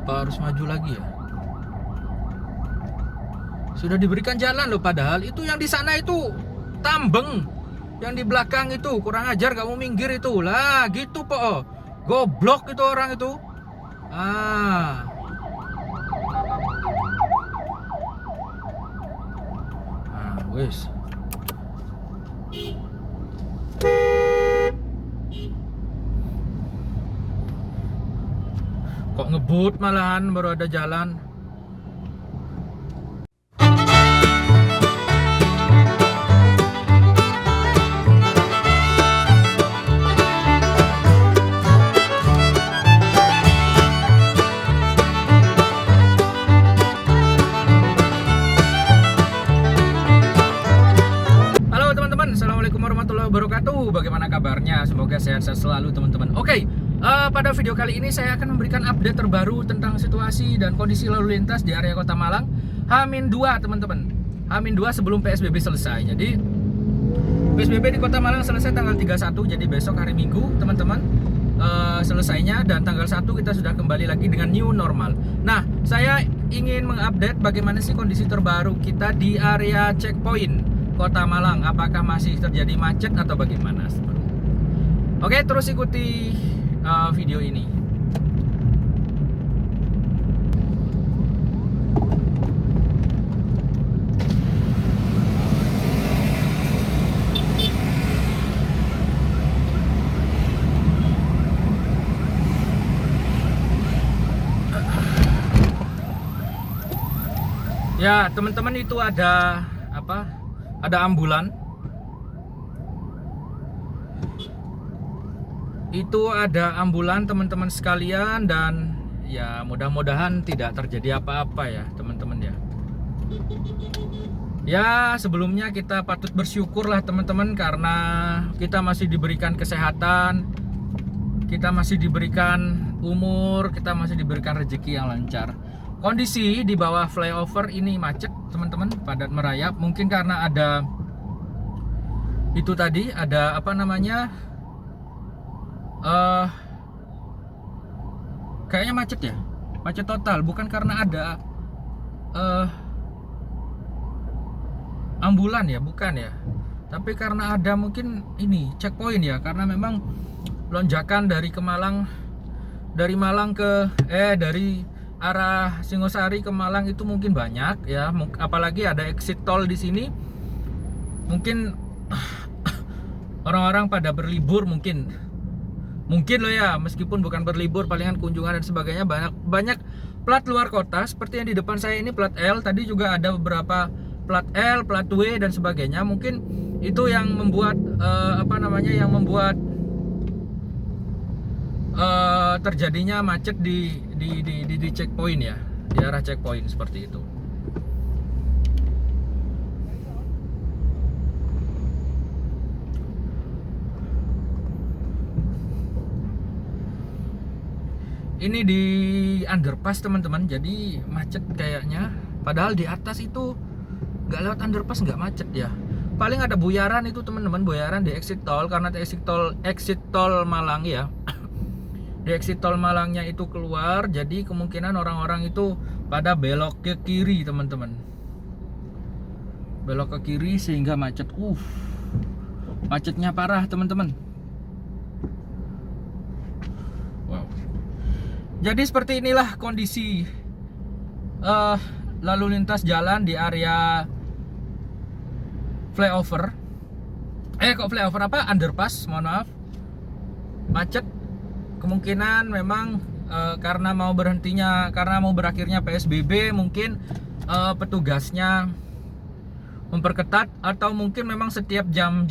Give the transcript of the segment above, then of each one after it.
Apa harus maju lagi ya? Sudah diberikan jalan loh, padahal itu yang di sana itu tambeng. Yang di belakang itu kurang ajar, kamu minggir itu. Lah gitu po. Goblok itu orang itu. Ah. Ah, wis. Kok ngebut malahan baru ada jalan. Halo teman-teman, assalamualaikum warahmatullahi wabarakatuh. Bagaimana kabarnya? Semoga sehat-sehat selalu teman-teman. Oke, pada video kali ini saya akan memberikan update terbaru tentang situasi dan kondisi lalu lintas di area Kota Malang H-2 teman-teman. H-2 sebelum PSBB selesai. Jadi PSBB di Kota Malang selesai tanggal 31, jadi besok hari Minggu teman-teman selesainya, dan tanggal 1 kita sudah kembali lagi dengan new normal. Nah, saya ingin mengupdate bagaimana sih kondisi terbaru kita di area checkpoint Kota Malang. Apakah masih terjadi macet atau bagaimana? Oke, terus ikuti video ini. Ya, teman-teman, itu ada apa? Ada ambulan. Itu ada ambulan teman-teman sekalian, dan ya mudah-mudahan tidak terjadi apa-apa ya teman-teman ya. Ya, sebelumnya kita patut bersyukur lah teman-teman, karena kita masih diberikan kesehatan, kita masih diberikan umur, kita masih diberikan rezeki yang lancar. Kondisi di bawah flyover ini macet teman-teman, padat merayap. Mungkin karena ada itu tadi, ada apa namanya, kayaknya macet ya, macet total. Bukan karena ada ambulan ya, bukan ya, tapi karena ada mungkin ini checkpoint ya, karena memang lonjakan dari Malang ke dari arah Singosari ke Malang itu mungkin banyak ya, apalagi ada exit tol di sini. Mungkin orang-orang pada berlibur, mungkin loh ya, meskipun bukan berlibur, palingan kunjungan dan sebagainya. Banyak plat luar kota seperti yang di depan saya ini, plat L. Tadi juga ada beberapa plat L, plat W dan sebagainya. Mungkin itu yang membuat terjadinya macet di checkpoint ya, di arah checkpoint seperti itu. Ini di underpass teman-teman, jadi macet kayaknya. Padahal di atas itu nggak lewat underpass nggak macet ya. Paling ada buyaran itu teman-teman, buyaran di exit tol, karena exit tol Malang ya. Di exit tol Malangnya itu keluar, jadi kemungkinan orang-orang itu pada belok ke kiri teman-teman, belok ke kiri sehingga macet. Macetnya parah teman-teman. Wow. Jadi seperti inilah kondisi lalu lintas jalan di area flyover. Kok flyover, apa? Underpass, mohon maaf. Macet. Kemungkinan memang karena mau berakhirnya PSBB, mungkin petugasnya memperketat, atau mungkin memang setiap jam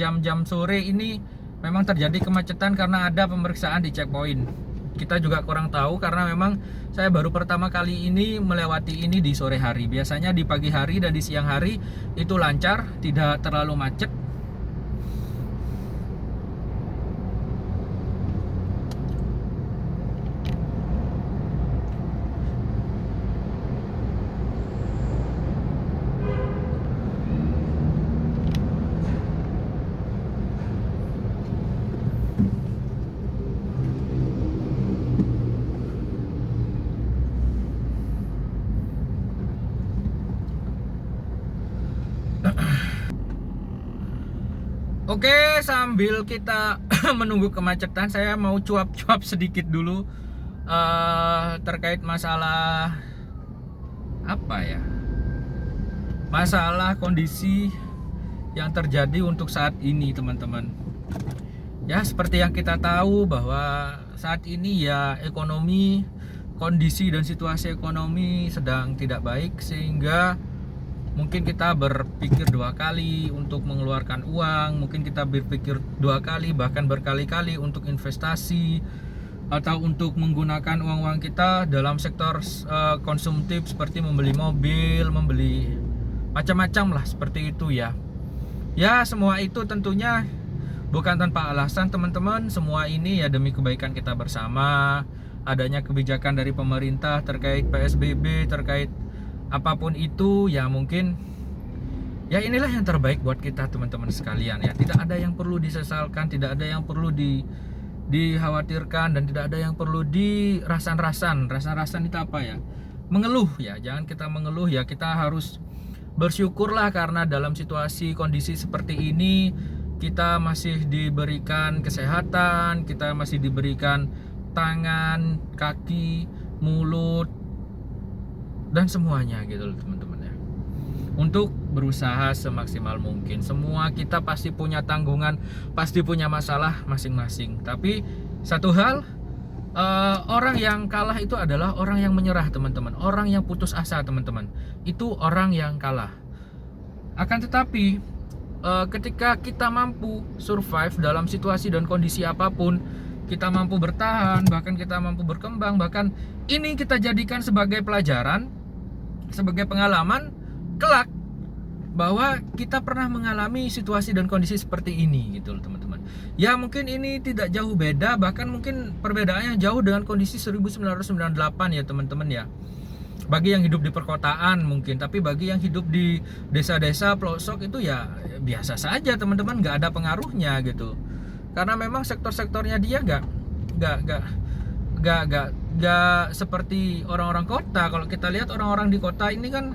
sore ini memang terjadi kemacetan karena ada pemeriksaan di checkpoint. Kita juga kurang tahu, karena memang saya baru pertama kali ini melewati ini di sore hari. Biasanya di pagi hari dan di siang hari itu lancar, tidak terlalu macet. Oke, sambil kita menunggu kemacetan, saya mau cuap-cuap sedikit dulu terkait masalah apa ya? Masalah kondisi yang terjadi untuk saat ini, teman-teman. Ya, seperti yang kita tahu bahwa saat ini ya kondisi dan situasi ekonomi sedang tidak baik, sehingga mungkin kita berpikir dua kali untuk mengeluarkan uang, mungkin kita berpikir dua kali bahkan berkali-kali untuk investasi atau untuk menggunakan uang-uang kita dalam sektor konsumtif seperti membeli mobil, membeli macam-macam lah seperti itu ya. Ya, semua itu tentunya bukan tanpa alasan, teman-teman. Semua ini ya demi kebaikan kita bersama. Adanya kebijakan dari pemerintah terkait PSBB, terkait apapun itu ya, mungkin ya inilah yang terbaik buat kita, teman-teman sekalian ya. Tidak ada yang perlu disesalkan, tidak ada yang perlu dikhawatirkan, dan tidak ada yang perlu dirasan-rasan. Rasan-rasan itu apa ya? Mengeluh ya. Jangan kita mengeluh ya. Kita harus bersyukurlah karena dalam situasi kondisi seperti ini kita masih diberikan kesehatan, kita masih diberikan tangan, kaki, mulut, dan semuanya gitu loh, teman-teman ya, untuk berusaha semaksimal mungkin. Semua kita pasti punya tanggungan, pasti punya masalah masing-masing. Tapi satu hal, orang yang kalah itu adalah orang yang menyerah, teman-teman. Orang yang putus asa, teman-teman, itu orang yang kalah. Akan tetapi ketika kita mampu survive dalam situasi dan kondisi apapun, kita mampu bertahan, bahkan kita mampu berkembang, bahkan ini kita jadikan sebagai pelajaran, sebagai pengalaman kelak bahwa kita pernah mengalami situasi dan kondisi seperti ini gitu loh, teman-teman. Ya, mungkin ini tidak jauh beda, bahkan mungkin perbedaannya jauh dengan kondisi 1998 ya, teman-teman ya. Bagi yang hidup di perkotaan mungkin, tapi bagi yang hidup di desa-desa pelosok itu ya biasa saja, teman-teman, nggak ada pengaruhnya gitu. Karena memang sektor-sektornya dia nggak seperti orang-orang kota. Kalau kita lihat orang-orang di kota ini kan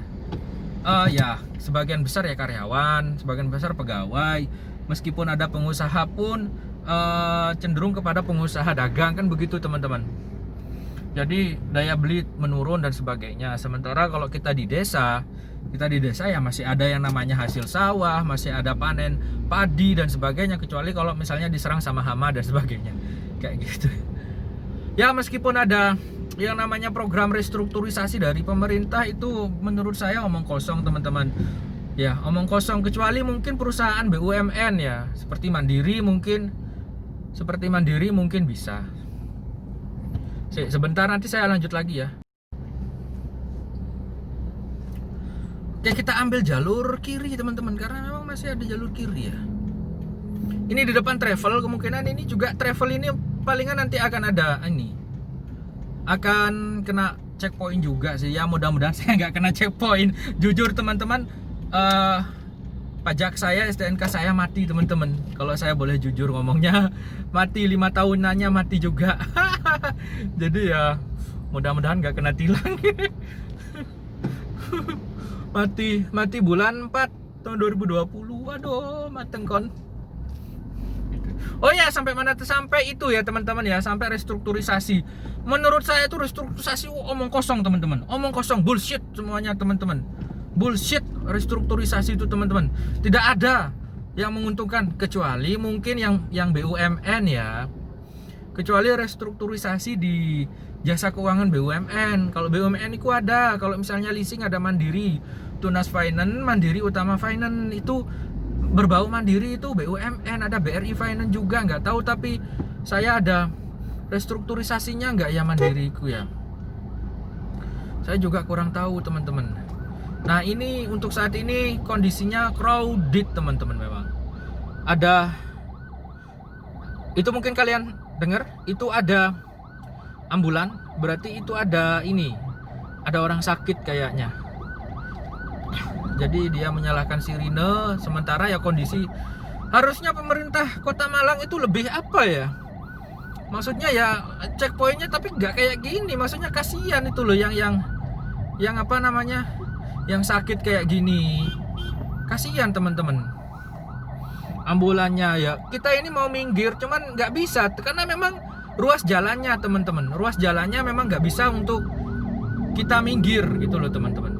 ya sebagian besar ya karyawan, sebagian besar pegawai. Meskipun ada pengusaha pun cenderung kepada pengusaha dagang, kan begitu, teman-teman. Jadi daya beli menurun dan sebagainya. Sementara kalau kita di desa ya masih ada yang namanya hasil sawah, masih ada panen padi dan sebagainya, kecuali kalau misalnya diserang sama hama dan sebagainya kayak gitu. Ya, meskipun ada yang namanya program restrukturisasi dari pemerintah, itu menurut saya omong kosong, teman-teman. Ya, omong kosong, kecuali mungkin perusahaan BUMN ya, seperti Mandiri mungkin bisa. Sebentar, nanti saya lanjut lagi ya. Oke, kita ambil jalur kiri, teman-teman, karena memang masih ada jalur kiri ya. Ini di depan travel, kemungkinan ini juga travel ini palingan nanti akan ada ini, akan kena checkpoint juga sih ya. Mudah-mudahan saya nggak kena checkpoint. Jujur, teman-teman, pajak saya, STNK saya mati, teman-teman. Kalau saya boleh jujur ngomongnya, mati 5 tahunannya mati juga. Jadi ya mudah-mudahan nggak kena tilang. mati bulan 4 tahun 2020. Waduh, mateng kon. Oh ya, sampai mana? Sampai itu ya, teman-teman ya, sampai restrukturisasi. Menurut saya itu restrukturisasi omong kosong, teman-teman. Omong kosong, bullshit semuanya, teman-teman. Bullshit restrukturisasi itu, teman-teman. Tidak ada yang menguntungkan kecuali mungkin yang BUMN ya. Kecuali restrukturisasi di jasa keuangan BUMN. Kalau BUMN itu ada, kalau misalnya leasing ada Mandiri, Tunas Finance, Mandiri Utama Finance, itu berbau Mandiri itu BUMN. Ada BRI Finance juga, nggak tahu, tapi saya ada restrukturisasinya nggak ya Mandiri itu ya. Saya juga kurang tahu, teman-teman. Nah, ini untuk saat ini kondisinya crowded, teman-teman. Memang ada, itu mungkin kalian dengar, itu ada ambulan, berarti itu ada ini, ada orang sakit kayaknya. Jadi dia menyalakan sirine. Sementara ya kondisi, harusnya pemerintah Kota Malang itu lebih apa ya, maksudnya ya checkpointnya, tapi nggak kayak gini. Maksudnya kasihan itu loh yang apa namanya, yang sakit kayak gini, kasihan, teman-teman. ambulannya ya. Kita ini mau minggir cuman nggak bisa karena memang ruas jalannya teman-teman. Ruas jalannya memang nggak bisa untuk kita minggir gitu loh teman-teman.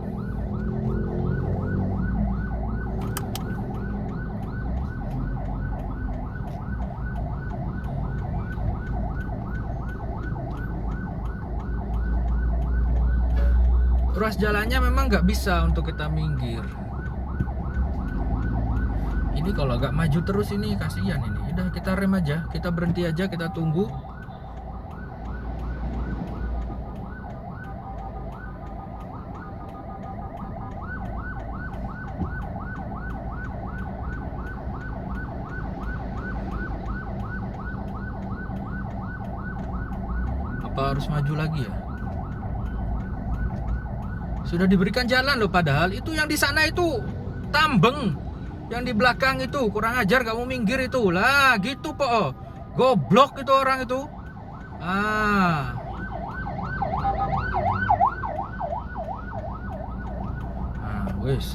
Ruas jalannya memang nggak bisa untuk kita minggir. Ini kalau agak maju terus ini kasihan ini. Udah kita rem aja, kita berhenti aja, kita tunggu. Apa harus maju lagi ya? Sudah diberikan jalan loh, padahal itu yang di sana itu tambeng, yang di belakang itu kurang ajar, kamu minggir itu lah gitu po, goblok itu orang itu. Wes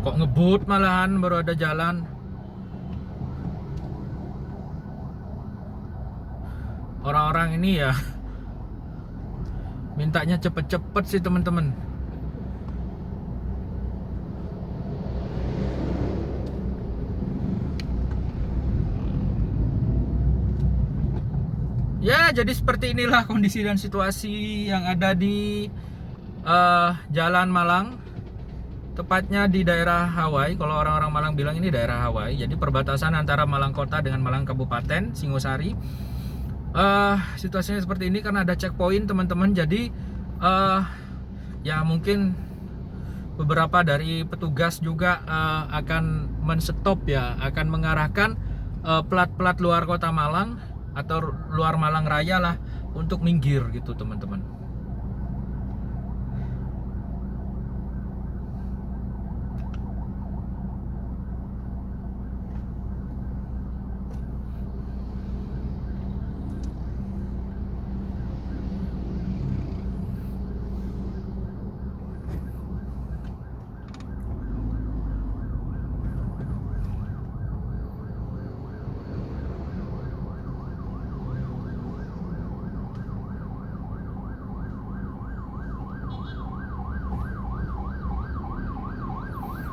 kok ngebut malahan baru ada jalan. Orang-orang ini ya mintanya cepet-cepet sih teman-teman. Ya jadi seperti inilah kondisi dan situasi yang ada di Jalan Malang, tepatnya di daerah Hawai. Kalau orang-orang Malang bilang ini daerah Hawai, jadi perbatasan antara Malang Kota dengan Malang Kabupaten Singosari. Situasinya seperti ini karena ada checkpoint teman-teman. Jadi ya mungkin beberapa dari petugas juga akan men-stop ya, akan mengarahkan plat-plat luar kota Malang atau luar Malang Raya lah untuk minggir gitu teman-teman.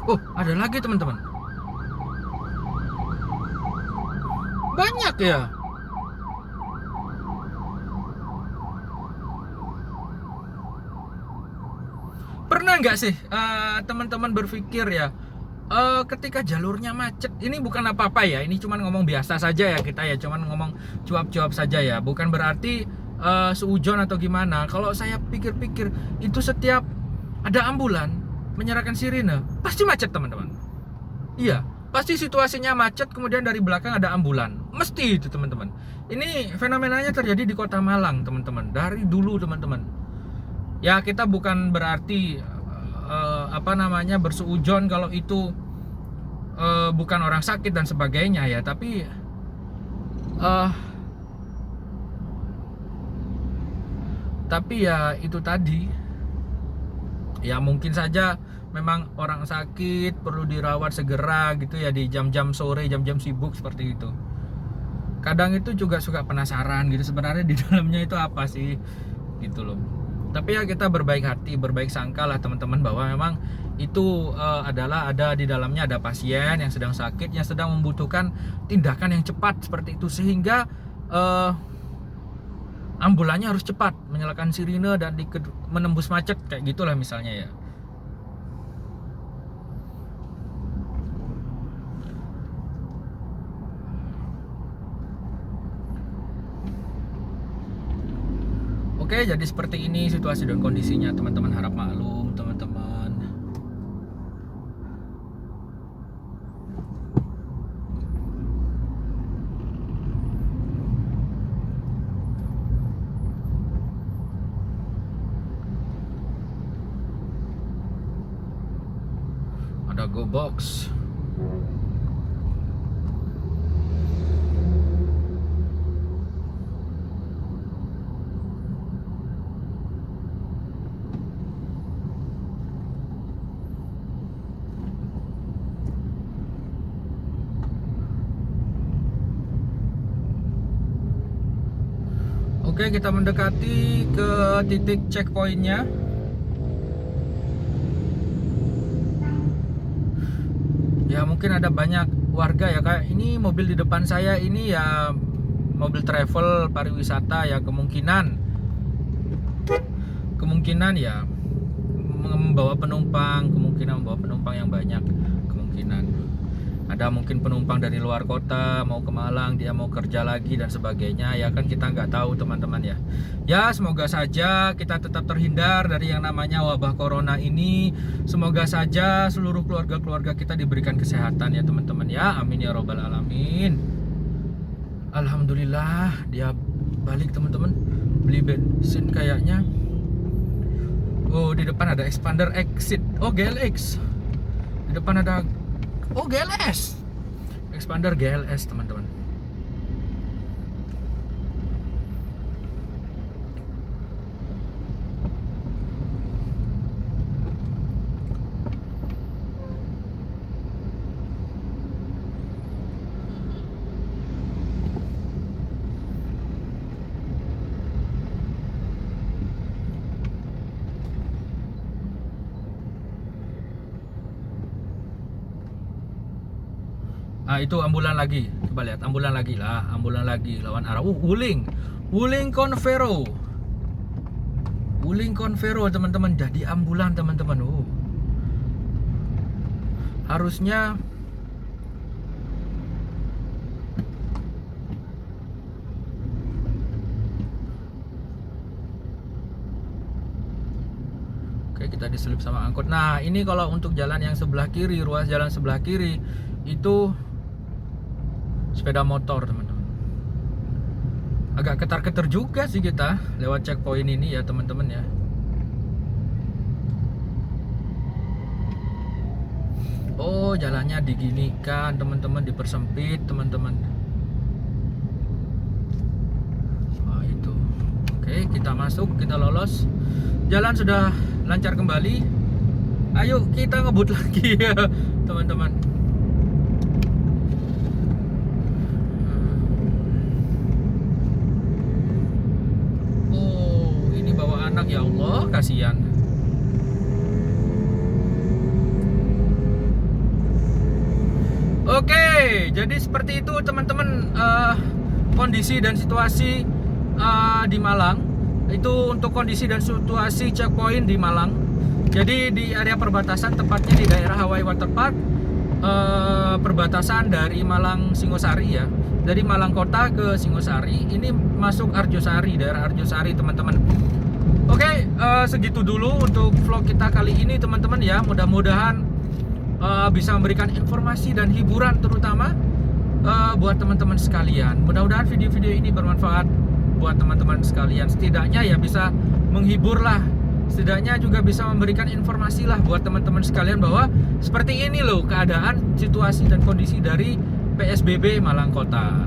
Oh, ada lagi teman-teman. Banyak ya. Pernah nggak sih teman-teman berpikir ya, ketika jalurnya macet, ini bukan apa-apa ya, ini cuman ngomong biasa saja ya kita ya, cuman ngomong cuap-cuap saja ya, bukan berarti seujon atau gimana. Kalau saya pikir-pikir, itu setiap ada ambulan menyalakan sirine pasti macet teman-teman. Iya, pasti situasinya macet, kemudian dari belakang ada ambulan, mesti itu teman-teman. Ini fenomenanya terjadi di kota Malang teman-teman, dari dulu teman-teman. Ya kita bukan berarti bersuujon kalau itu bukan orang sakit dan sebagainya ya, tapi ya itu tadi. Ya mungkin saja memang orang sakit perlu dirawat segera gitu ya di jam-jam sore, jam-jam sibuk seperti itu. Kadang itu juga suka penasaran gitu, sebenarnya di dalamnya itu apa sih gitu loh. Tapi ya kita berbaik hati, berbaik sangka lah teman-teman, bahwa memang itu adalah ada di dalamnya ada pasien yang sedang sakit, yang sedang membutuhkan tindakan yang cepat seperti itu, sehingga ambulannya harus cepat menyalakan sirine dan menembus macet kayak gitulah misalnya ya. Oke, jadi seperti ini situasi dan kondisinya teman-teman, harap maklum teman-teman. Ada Go Box. Oke, kita mendekati ke titik checkpointnya. Ya mungkin ada banyak warga ya, kayak ini mobil di depan saya ini ya mobil travel pariwisata ya, kemungkinan ya membawa penumpang, kemungkinan membawa penumpang yang banyak, kemungkinan ada mungkin penumpang dari luar kota mau ke Malang, dia mau kerja lagi dan sebagainya ya kan, kita nggak tahu teman-teman ya. Ya semoga saja kita tetap terhindar dari yang namanya wabah corona ini. Semoga saja seluruh keluarga-keluarga kita diberikan kesehatan ya teman-teman ya, amin ya robbal alamin. Alhamdulillah dia balik teman-teman, beli bensin kayaknya. Oh di depan ada expander exit, oh GLX di depan ada, oh GLS, expander GLS teman-teman. Ah itu ambulan lagi, coba lihat ambulan lagi lah, ambulan lagi lawan arah. Wuling Convero teman-teman, jadi ambulan teman-teman. Harusnya oke, kita diselip sama angkot. Nah ini kalau untuk jalan yang sebelah kiri, ruas jalan sebelah kiri itu sepeda motor teman-teman. Agak ketar-ketar juga sih kita lewat checkpoint ini ya teman-teman ya. Oh jalannya diginikan teman-teman, dipersempit teman-teman. Oh itu. Oke kita masuk, kita lolos. Jalan sudah lancar kembali. Ayo kita ngebut lagi ya teman-teman. Anak ya Allah, kasihan. Oke, jadi seperti itu teman-teman kondisi dan situasi di Malang. Itu untuk kondisi dan situasi checkpoint di Malang. Jadi di area perbatasan, tepatnya di daerah Hawaii Waterpark, perbatasan dari Malang Singosari ya. Dari Malang Kota ke Singosari, ini masuk Arjosari, daerah Arjosari teman-teman. Oke, segitu dulu untuk vlog kita kali ini teman-teman ya. Mudah-mudahan bisa memberikan informasi dan hiburan terutama buat teman-teman sekalian. Mudah-mudahan video-video ini bermanfaat buat teman-teman sekalian. Setidaknya ya bisa menghibur lah. Setidaknya juga bisa memberikan informasi lah buat teman-teman sekalian bahwa seperti ini loh keadaan, situasi dan kondisi dari PSBB Malang Kota.